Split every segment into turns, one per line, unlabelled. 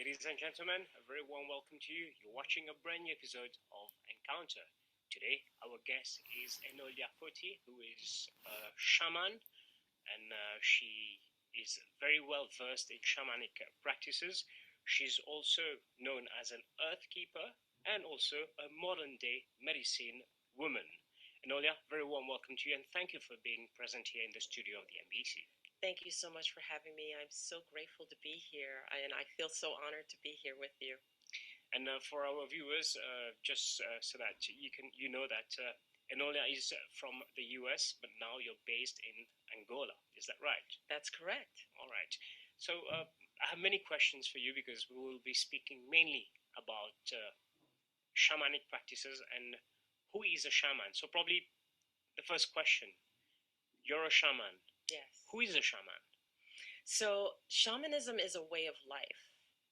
Ladies and gentlemen, a very warm welcome to you. You're watching a brand new episode of Encounter. Today, our guest is Enolia Foti, who is a shaman, and she is very well versed in shamanic practices. She's also known as an earth keeper and also a modern day medicine woman. Enolia, very warm welcome to you, and thank you for being present here in the studio of the MBC.
Thank you so much for having me. I'm so grateful to be here, and I feel so honored to be here with you.
And for our viewers, just so that you know that Enolia is from the US, but now you're based in Angola. Is that right?
That's correct.
All right. So I have many questions for you because we will be speaking mainly about shamanic practices and who is a shaman. So probably the first question: you're a shaman.
Yes.
Who is a shaman?
So shamanism is a way of life.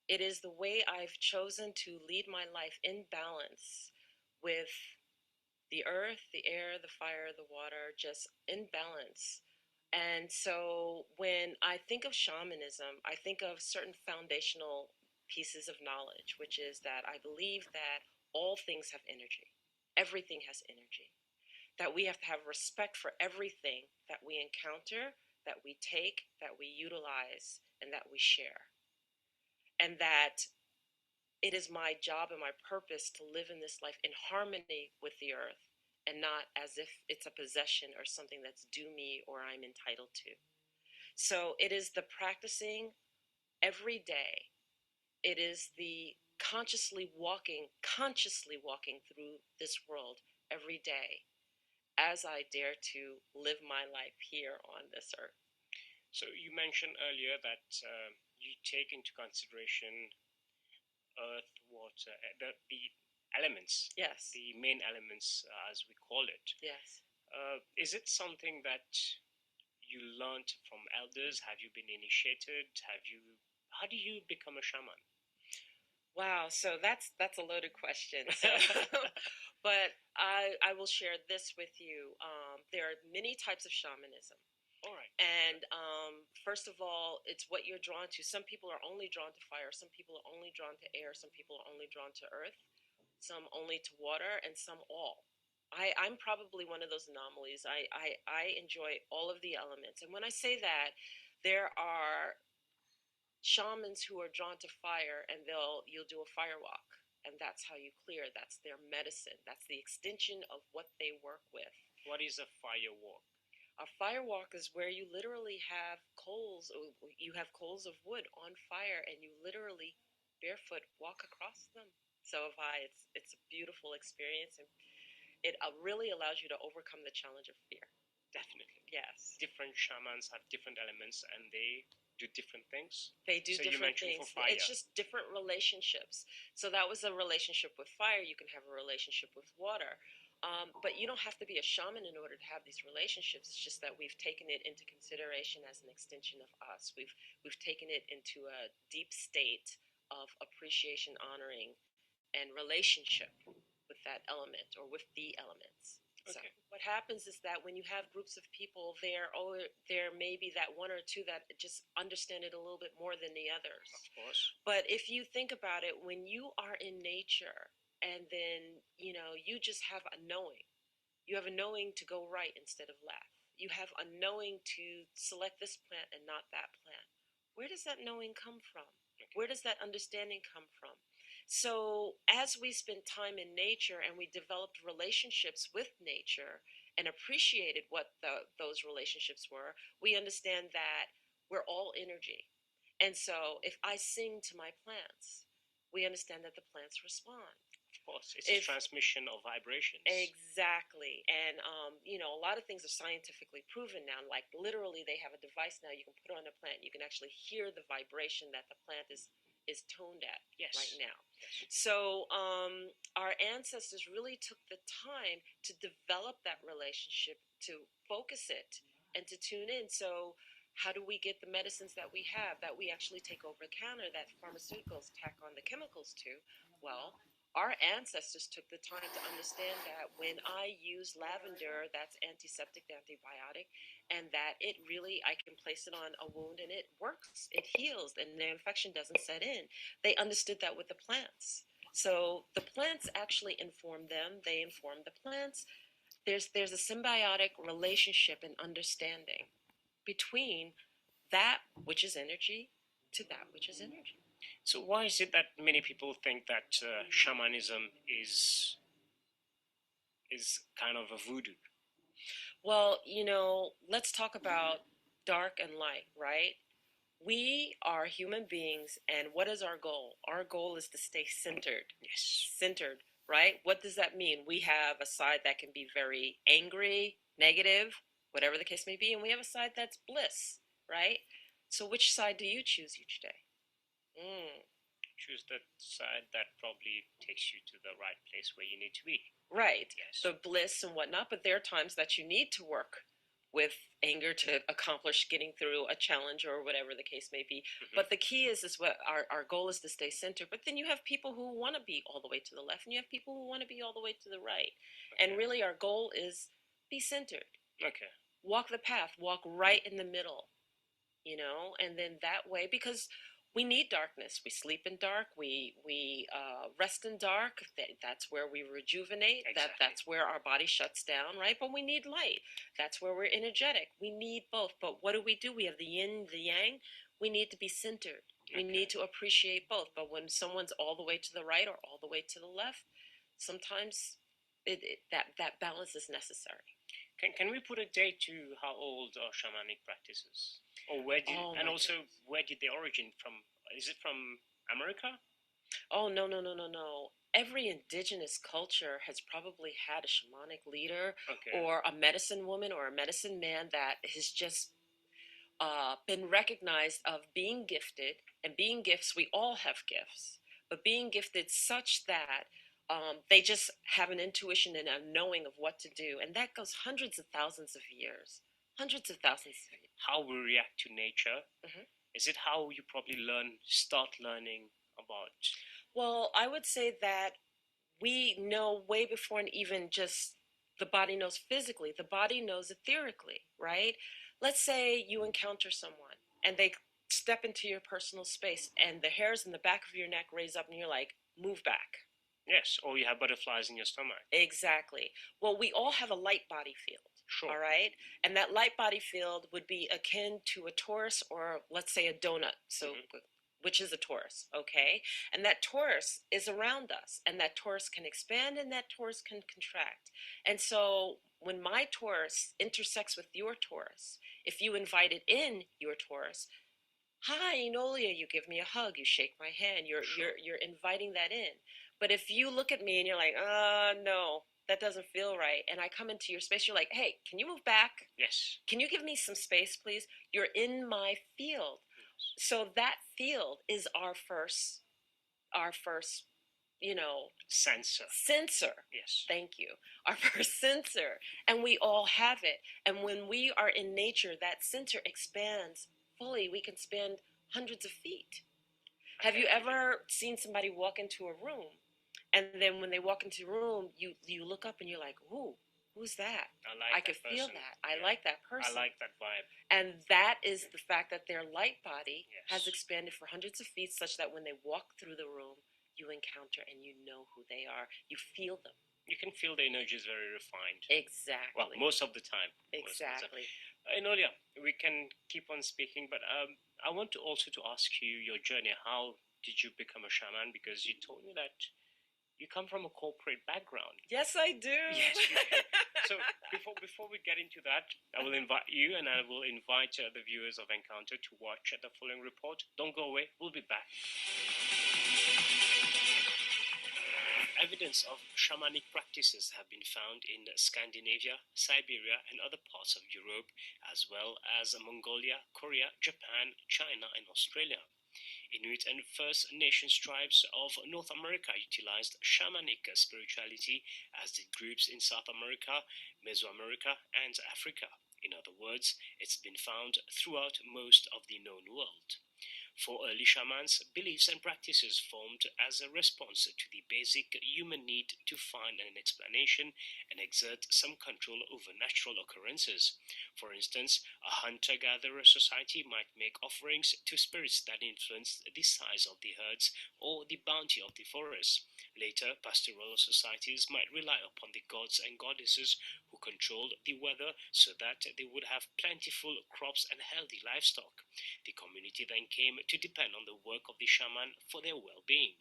It is the way I've chosen to lead my life in balance with the earth, the air, the fire, the water, just in balance. And so when I think of shamanism, I think of certain foundational pieces of knowledge, which is that I believe that all things have energy. Everything has energy. That we have to have respect for everything that we encounter, that we take, that we utilize, and that we share. And that it is my job and my purpose to live in this life in harmony with the earth and not as if it's a possession or something that's due me or I'm entitled to. So it is the practicing every day. It is the consciously walking through this world every day as I dare to live my life here on this earth.
So you mentioned earlier that you take into consideration earth, water, the elements.
Yes.
The main elements, as we call it.
Yes.
Is it something that you learned from elders? Have you been initiated? How do you become a shaman?
Wow, so that's a loaded question. So, but I will share this with you. There are many types of shamanism.
All right.
And first of all, it's what you're drawn to. Some people are only drawn to fire. Some people are only drawn to air. Some people are only drawn to earth. Some only to water, and some all. I'm probably one of those anomalies. I enjoy all of the elements. And when I say that, there are shamans who are drawn to fire, and you'll do a fire walk, and that's how you clear. That's their medicine. That's the extension of what they work with.
What is a fire walk?
A fire walk is where you literally have coals. You have coals of wood on fire, and you literally barefoot walk across them. So it's a beautiful experience, and it really allows you to overcome the challenge of fear.
Definitely.
Yes.
Different shamans have different elements, and they do different things.
They do different things. It's just different relationships. So that was a relationship with fire. You can have a relationship with water. But you don't have to be a shaman in order to have these relationships. It's just that we've taken it into consideration as an extension of us. We've taken it into a deep state of appreciation, honoring, and relationship with that element or with the elements.
Okay.
So what happens is that when you have groups of people, there may be that one or two that just understand it a little bit more than the others.
Of course.
But if you think about it, when you are in nature and then, you just have a knowing. You have a knowing to go right instead of left. You have a knowing to select this plant and not that plant. Where does that knowing come from?
Okay.
Where does that understanding come from? So as we spent time in nature and we developed relationships with nature and appreciated what those relationships were, we understand that we're all energy. And so if I sing to my plants, we understand that the plants respond.
Of course, it's a transmission of vibrations.
Exactly. And, a lot of things are scientifically proven now. Like literally they have a device now you can put on a plant. You can actually hear the vibration that the plant is toned at right now.
Yes.
So our ancestors really took the time to develop that relationship, to focus it, and to tune in. So how do we get the medicines that we have that we actually take over the counter that pharmaceuticals tack on the chemicals to? Well, Our ancestors took the time to understand that when I use lavender, that's antiseptic, antibiotic, and that it really, I can place it on a wound and it works, it heals, and the infection doesn't set in. They understood that with the plants. So the plants actually inform them, they inform the plants. There's a symbiotic relationship and understanding between that which is energy to that which is energy.
So why is it that many people think that shamanism is kind of a voodoo?
Well, let's talk about dark and light, right? We are human beings, and what is our goal? Our goal is to stay centered.
Yes.
Centered, right? What does that mean? We have a side that can be very angry, negative, whatever the case may be, and we have a side that's bliss, right? So which side do you choose each day?
Choose the side that probably takes you to the right place where you need to be.
Right.
Yes.
The bliss and whatnot, but there are times that you need to work with anger to accomplish getting through a challenge or whatever the case may be.
Mhm.
But the key is what our goal is to stay centered. But then you have people who want to be all the way to the left, and you have people who want to be all the way to the right.
Okay.
And really, our goal is be centered.
Okay.
Walk the path. Walk right in the middle. And then that way, because we need darkness. We sleep in dark. We rest in dark. That's where we rejuvenate.
Exactly.
That's where our body shuts down, right? But we need light. That's where we're energetic. We need both. But what do? We have the yin, the yang. We need to be centered. We
Okay.
need to appreciate both. But when someone's all the way to the right or all the way to the left, sometimes that balance is necessary.
Can we put a date to how old are shamanic practices? Or where did,
Oh,
and
my
also
goodness.
where did the origin from? Is it from America?
Oh, no, no, no, no, no. Every indigenous culture has probably had a shamanic leader
Okay.
or a medicine woman or a medicine man that has just been recognized of being gifted. And being gifts, we all have gifts, but being gifted such that they just have an intuition and a knowing of what to do. And that goes hundreds of thousands of years. Hundreds of thousands of years.
How we react to nature.
Mhm.
Is it how you probably start learning about?
Well, I would say that we know way before and even just the body knows physically, the body knows etherically, right? Let's say you encounter someone and they step into your personal space and the hairs in the back of your neck raise up and you're like, move back.
Yes, or you have butterflies in your stomach.
Exactly. Well, we all have a light body field.
Sure.
All right. And that light body field would be akin to a torus or let's say a donut. So, which is a torus, okay? And that torus is around us, and that torus can expand and that torus can contract. And so when my torus intersects with your torus, if you invited in your torus, hi Enolia, you give me a hug, you shake my hand, you're inviting that in. But if you look at me and you're like, no, that doesn't feel right, and I come into your space, you're like, hey, can you move back?
Yes.
Can you give me some space, please? You're in my field. So that field is our first, sensor.
Yes.
Thank you. Our first sensor. And we all have it. And when we are in nature, that sensor expands fully. We can span hundreds of feet. Have you ever seen somebody walk into a room, and then when they walk into a room, you look up and you're like, ooh, who's that? I could feel that. I like that person.
I like that vibe.
And that is the fact that their light body has
Yes.
expanded for hundreds of feet such that when they walk through the room, you encounter and you know who they are. You feel them.
You can feel the energy is very refined.
Exactly.
Well, most of the time.
Exactly.
Enolia, we can keep on speaking, but I want to also to ask you your journey. How did you become a shaman? Because you told me that you come from a corporate background.
Yes, I do.
Yes, you do. So before we get into that, I will invite you and I will invite the viewers of Encounter to watch the following report. Don't go away. We'll be back. Evidence of shamanic practices have been found in Scandinavia, Siberia, and other parts of Europe, as well as Mongolia, Korea, Japan, China, and Australia. Inuit and First Nations tribes of North America utilized shamanic spirituality, as did groups in South America, Mesoamerica, and Africa. In other words, it's been found throughout most of the known world. For early shamans, beliefs and practices formed as a response to the basic human need to find an explanation and exert some control over natural occurrences. For instance, a hunter-gatherer society might make offerings to spirits that influenced the size of the herds or the bounty of the forest. Later, pastoral societies might rely upon the gods and goddesses who controlled the weather so that they would have plentiful crops and healthy livestock. The community then came to depend on the work of the shaman for their well-being.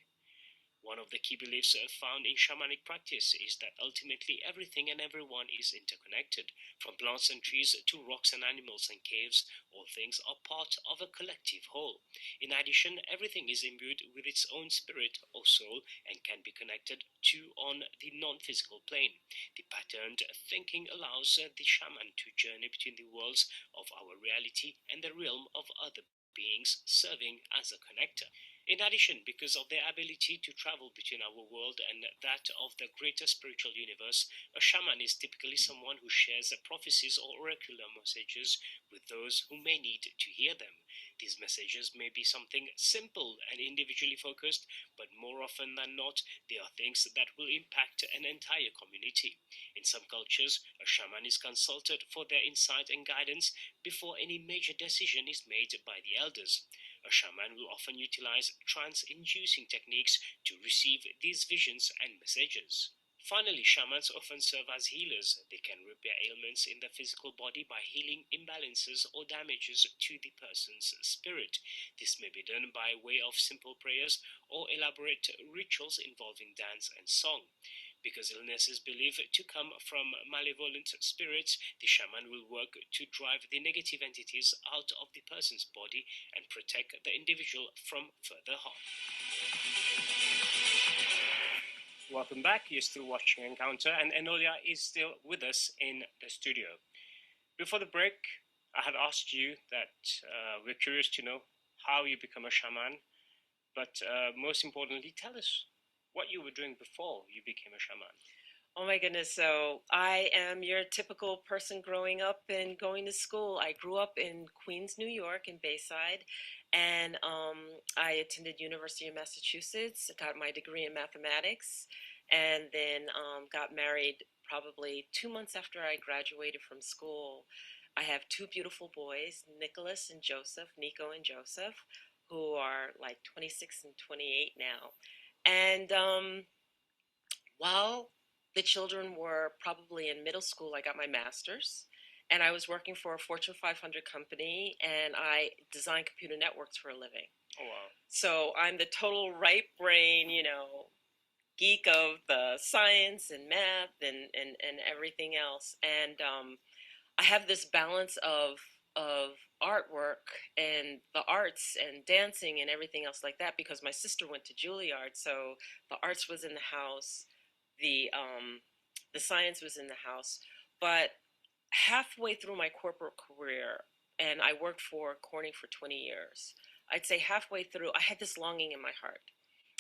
One of the key beliefs found in shamanic practice is that ultimately everything and everyone is interconnected. From plants and trees to rocks and animals and caves, all things are part of a collective whole. In addition, everything is imbued with its own spirit or soul and can be connected to on the non-physical plane. The patterned thinking allows the shaman to journey between the worlds of our reality and the realm of other beings, serving as a connector. In addition, because of their ability to travel between our world and that of the greater spiritual universe, a shaman is typically someone who shares prophecies or oracular messages with those who may need to hear them. These messages may be something simple and individually focused, but more often than not, they are things that will impact an entire community. In some cultures, a shaman is consulted for their insight and guidance before any major decision is made by the elders. A shaman will often utilize trance-inducing techniques to receive these visions and messages. Finally, shamans often serve as healers. They can repair ailments in the physical body by healing imbalances or damages to the person's spirit. This may be done by way of simple prayers or elaborate rituals involving dance and song. Because illness is believed to come from malevolent spirits, the shaman will work to drive the negative entities out of the person's body and protect the individual from further harm. Welcome back. You're still watching Encounter, and Enolia is still with us in the studio. Before the break, I had asked you that we're curious to know how you become a shaman, but most importantly, tell us what you were doing before you became a shaman.
Oh my goodness. So I am your typical person growing up and going to school. I grew up in Queens, New York, in Bayside, and I attended University of Massachusetts, got my degree in mathematics, and then got married probably 2 months after I graduated from school. I have two beautiful boys, Nicholas and Joseph, Nico and Joseph, who are like 26 and 28 now. And while the children were probably in middle school, I got my master's, and I was working for a Fortune 500 company, and I design computer networks for a living.
Oh, wow.
So I'm the total right brain, geek of the science and math and everything else. And I have this balance of artwork and the arts and dancing and everything else like that because my sister went to Juilliard, so the arts was in the house, the science was in the house. But halfway through my corporate career, and I worked for Corning for 20 years, I'd say halfway through, I had this longing in my heart.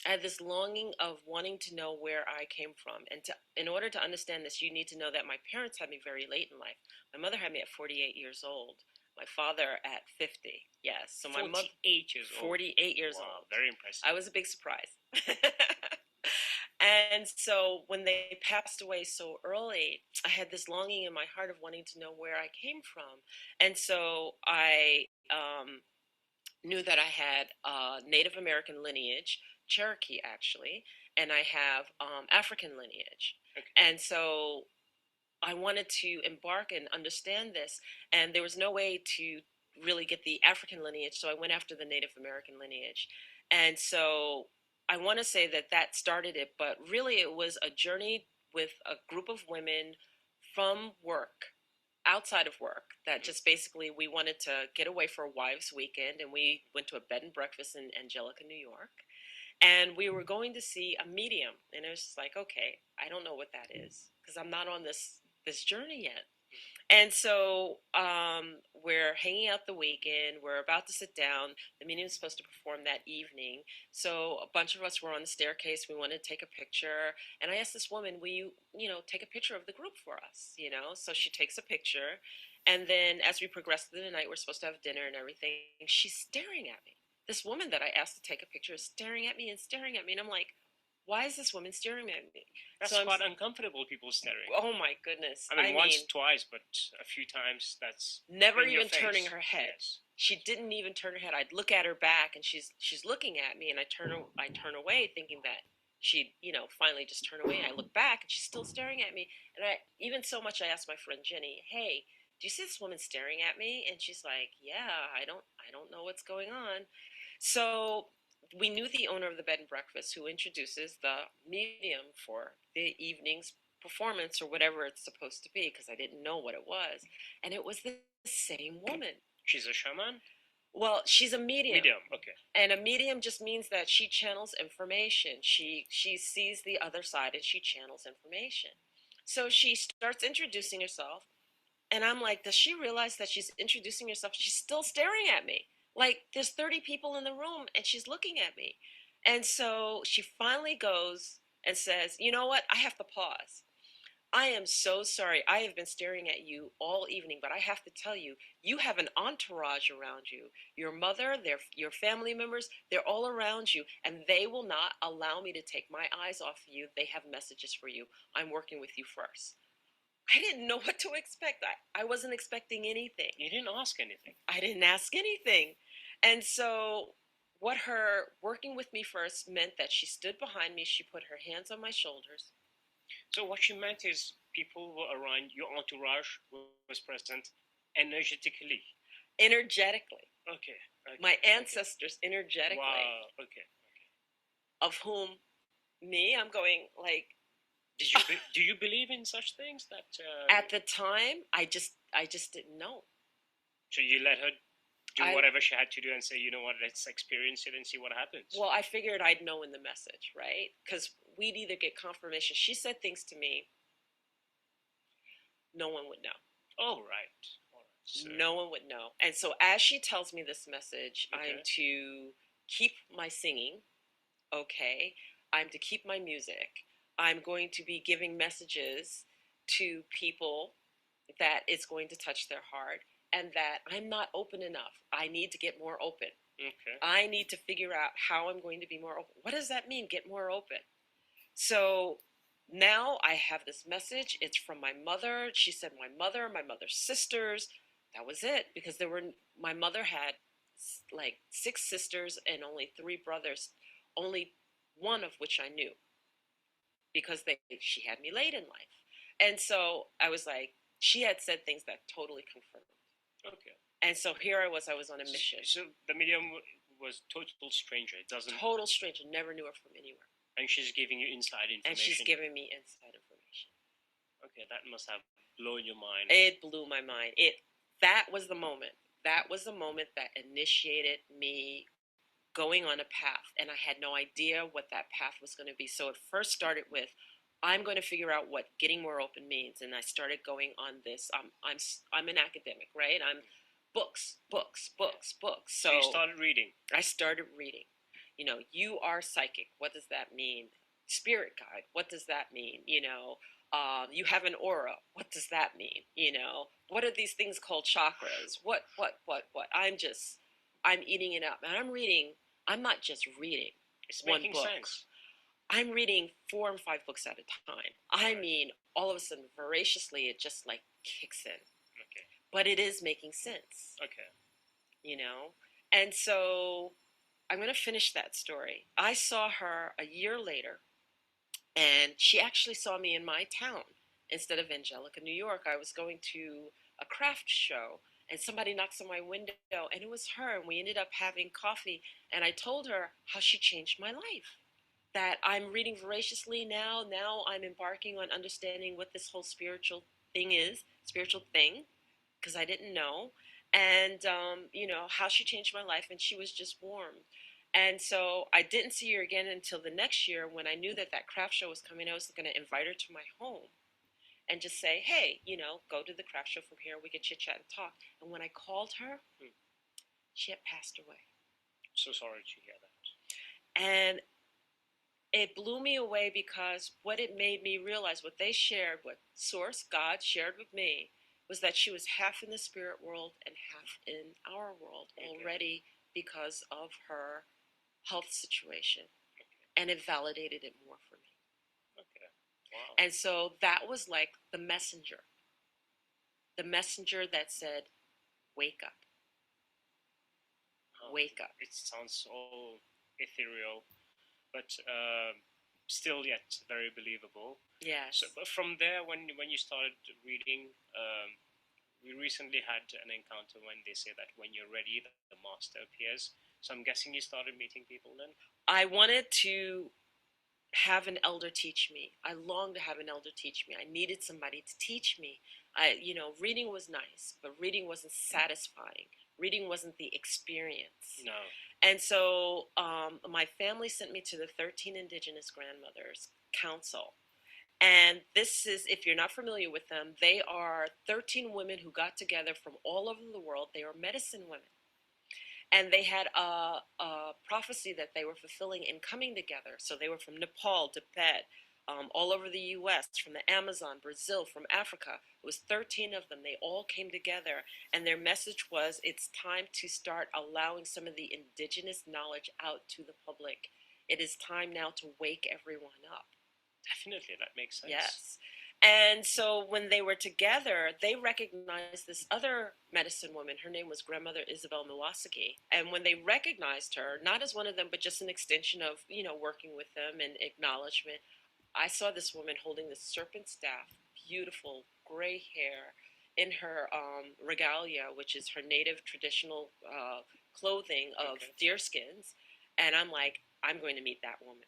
I had this longing of wanting to know where I came from. And in order to understand this, you need to know that my parents had me very late in life. My mother had me at 48 years old. My father at 50. Yes. So my mother,
48 years old.
48 years
Wow,
old.
very impressive.
I was a big surprise. And so when they passed away so early, I had this longing in my heart of wanting to know where I came from. And so I knew that I had Native American lineage, Cherokee actually, and I have African lineage.
Okay.
And so I wanted to embark and understand this, and there was no way to really get the African lineage, so I went after the Native American lineage. And so I want to say that that started it, but really it was a journey with a group of women from work, outside of work, that just basically we wanted to get away for a wives' weekend, and we went to a bed and breakfast in Angelica, New York. And we were going to see a medium, and it was just like, okay, I don't know what that is because I'm not on this journey yet. And so we're hanging out the weekend. We're about to sit down. The medium is supposed to perform that evening. So a bunch of us were on the staircase. We wanted to take a picture. And I asked this woman, will you, take a picture of the group for us? So she takes a picture. And then as we progress through the night, we're supposed to have dinner and everything. She's staring at me. this woman that I asked to take a picture is staring at me and staring at me. And I'm like, why is this woman staring at me?
That's
So
quite uncomfortable, people staring.
Oh my goodness.
I mean, once, twice, but a few times that's
never
in your
even
face.
turning her head.
Yes.
She didn't even turn her head. I'd look at her back, and she's looking at me, and I turn away, thinking that she'd finally just turn away. I look back, and she's still staring at me. And I even so much, I asked my friend Jenny, "Hey, do you see this woman staring at me?" And she's like, "Yeah, I don't know what's going on." So we knew the owner of the bed and breakfast, who introduces the medium for the evening's performance or whatever it's supposed to be, because I didn't know what it was. And it was the same woman.
She's a shaman?
Well, she's a medium.
Medium, okay.
And a medium just means that she channels information. She sees the other side and she channels information. So she starts introducing herself, and I'm like, does she realize that she's introducing herself? She's still staring at me. Like, there's 30 people in the room and she's looking at me. And so she finally goes and says, "You know what? I have to pause. I am so sorry. I have been staring at you all evening, but I have to tell you, you have an entourage around you. Your mother, your family members, they're all around you, and they will not allow me to take my eyes off of you. They have messages for you. I'm working with you first." I didn't know what to expect. I wasn't expecting anything.
You didn't ask anything.
I didn't ask anything. And so what her working with me first meant that she stood behind me. She put her hands on my shoulders.
So what she meant is people were around, your entourage was present energetically.
Energetically.
Okay.
My ancestors energetically.
Wow, okay.
Of whom me, I'm going like,
do you believe in such things? That
at the time, I just didn't know.
So you let her do whatever she had to do and say, you know what, let's experience it and see what happens.
Well, I figured I'd know in the message, right? Because we'd either get confirmation. She said things to me no one would know.
Oh, right. So,
no one would know. And so as she tells me this message, okay, I'm to keep my singing, okay? I'm to keep my music. I'm going to be giving messages to people that it's going to touch their heart, and that I'm not open enough. I need to get more open.
Okay.
I need to figure out how I'm going to be more open. What does that mean, get more open? So now I have this message. It's from my mother. She said my mother's sisters. That was it, because my mother had like 6 sisters and only 3 brothers, only one of which I knew, because she had me late in life. And so I was like, she had said things that totally confirmed.
Okay.
And so here I was on a mission.
So the medium was total stranger. It doesn't.
Total stranger. Never knew her from anywhere.
And she's giving you inside information.
And she's giving me inside information.
Okay, that must have blown your mind.
It blew my mind. That was the moment. That was the moment that initiated me going on a path, and I had no idea what that path was going to be. So it first started with, I'm going to figure out what getting more open means, and I started going on this. I'm an academic, right? I'm books. So
you started reading.
I started reading. You are psychic. What does that mean? Spirit guide. What does that mean? You have an aura. What does that mean? What are these things called chakras? What? I'm eating it up. And I'm reading. I'm not just reading.
It's
one
making
book.
sense.
I'm reading 4 and 5 books at a time. I mean, all of a sudden, voraciously, it just like kicks in.
Okay.
But it is making sense.
Okay.
And so I'm going to finish that story. I saw her a year later, and she actually saw me in my town instead of Angelica, New York. I was going to a craft show, and somebody knocks on my window, and it was her, and we ended up having coffee, and I told her how she changed my life, that I'm reading voraciously now I'm embarking on understanding what this whole spiritual thing is, because I didn't know, and, how she changed my life, and she was just warm. And so I didn't see her again until the next year, when I knew that craft show was coming. I was going to invite her to my home and just say, hey, go to the craft show from here. We can chit chat and talk. And when I called her, she had passed away.
So sorry to hear that.
And it blew me away, because what it made me realize, what they shared, what Source, God, shared with me, was that she was half in the spirit world and half in our world, already because of her health situation, and it validated it more for me.
Okay. Wow.
And so that was like the messenger that said, wake up, wake up.
It sounds so ethereal, but still yet very believable.
Yes.
So, but from there, when you started reading, we recently had an encounter when they say that when you're ready, the master appears. So I'm guessing you started meeting people then.
I wanted to have an elder teach me. I longed to have an elder teach me. I needed somebody to teach me. Reading was nice, but reading wasn't satisfying. Reading wasn't the experience.
No.
And so my family sent me to the 13 Indigenous Grandmothers Council. And this is, if you're not familiar with them, they are 13 women who got together from all over the world. They are medicine women. And they had a prophecy that they were fulfilling in coming together. So they were from Nepal, Tibet, all over the U.S., from the Amazon, Brazil, from Africa. It was 13 of them. They all came together, and their message was, it's time to start allowing some of the indigenous knowledge out to the public. It is time now to wake everyone up.
Definitely, that makes sense.
Yes. And so when they were together, they recognized this other medicine woman. Her name was Grandmother Isabel Milwaukee. And when they recognized her, not as one of them, but just an extension of, working with them and acknowledgement, I saw this woman holding this serpent staff, beautiful gray hair, in her regalia, which is her native traditional clothing of deerskins. And I'm like, I'm going to meet that woman.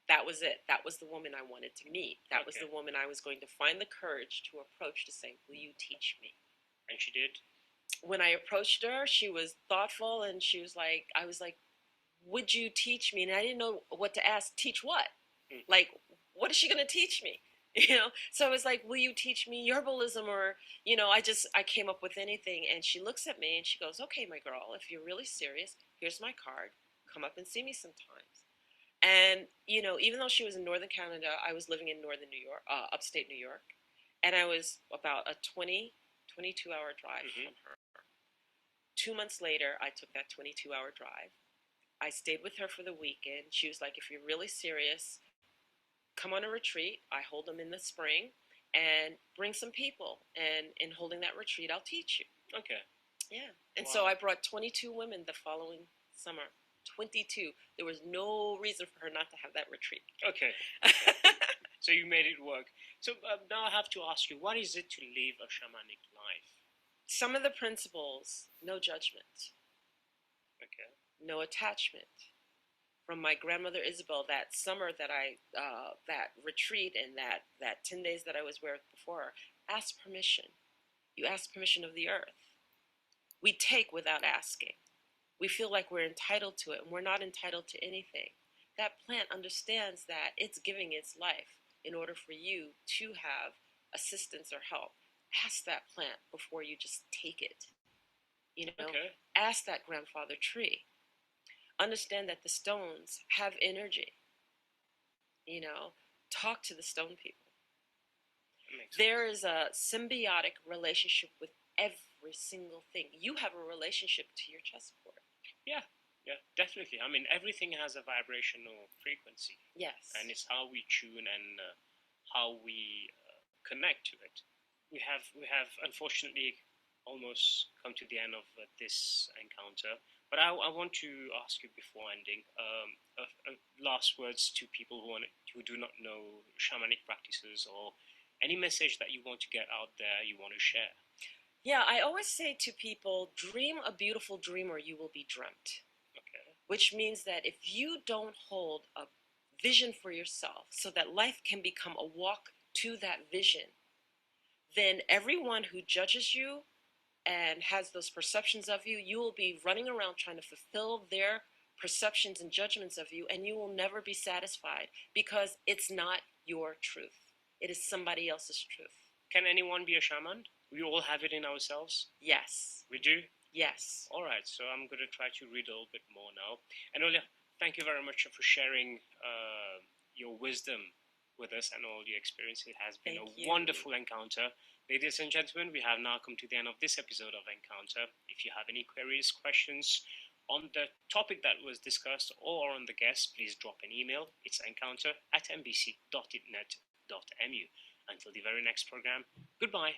That was it. That was the woman I wanted to meet. That was the woman I was going to find the courage to approach to say, will you teach me?
And she did?
When I approached her, she was thoughtful, and she was like, I was like, would you teach me? And I didn't know what to ask. Teach what? Like, what is she going to teach me? So I was like, will you teach me herbalism? Or, I came up with anything. And she looks at me and she goes, okay, my girl, if you're really serious, here's my card. Come up and see me sometimes. And, even though she was in Northern Canada, I was living in Northern New York, upstate New York. And I was about a 22-hour drive from her. 2 months later, I took that 22-hour drive. I stayed with her for the weekend. She was like, if you're really serious, come on a retreat. I hold them in the spring, and bring some people. And in holding that retreat, I'll teach you.
Okay.
Yeah. And so I brought 22 women the following summer. 22. There was no reason for her not to have that retreat.
Okay. So you made it work. So now I have to ask you, what is it to live a shamanic life?
Some of the principles: no judgment.
Okay.
No attachment. From my grandmother Isabel, that summer that that retreat and that 10 days that I was with before, ask permission. You ask permission of the earth. We take without asking. We feel like we're entitled to it, and we're not entitled to anything. That plant understands that it's giving its life in order for you to have assistance or help. Ask that plant before you just take it. Ask that grandfather tree. Understand that the stones have energy. Talk to the stone people. There is a symbiotic relationship with every single thing. You have a relationship to your chessboard.
Yeah, definitely. I mean, everything has a vibrational frequency.
Yes.
And it's how we tune and how we connect to it. We have unfortunately almost come to the end of this encounter. But I want to ask you before ending, last words to people who do not know shamanic practices, or any message that you want to get out there, you want to share.
Yeah, I always say to people, dream a beautiful dream or you will be dreamt.
Okay.
Which means that if you don't hold a vision for yourself so that life can become a walk to that vision, then everyone who judges you and has those perceptions of you, you will be running around trying to fulfill their perceptions and judgments of you, and you will never be satisfied because it's not your truth. It is somebody else's truth.
Can anyone be a shaman? We all have it in ourselves?
Yes.
We do?
Yes.
All right, so I'm going to try to read a little bit more now. Enolia, thank you very much for sharing your wisdom with us and all your experience. It has been a wonderful encounter. Ladies and gentlemen, we have now come to the end of this episode of Encounter. If you have any queries, questions, on the topic that was discussed or on the guest, please drop an email. It's encounter@mbc.net.mu. Until the very next program, goodbye.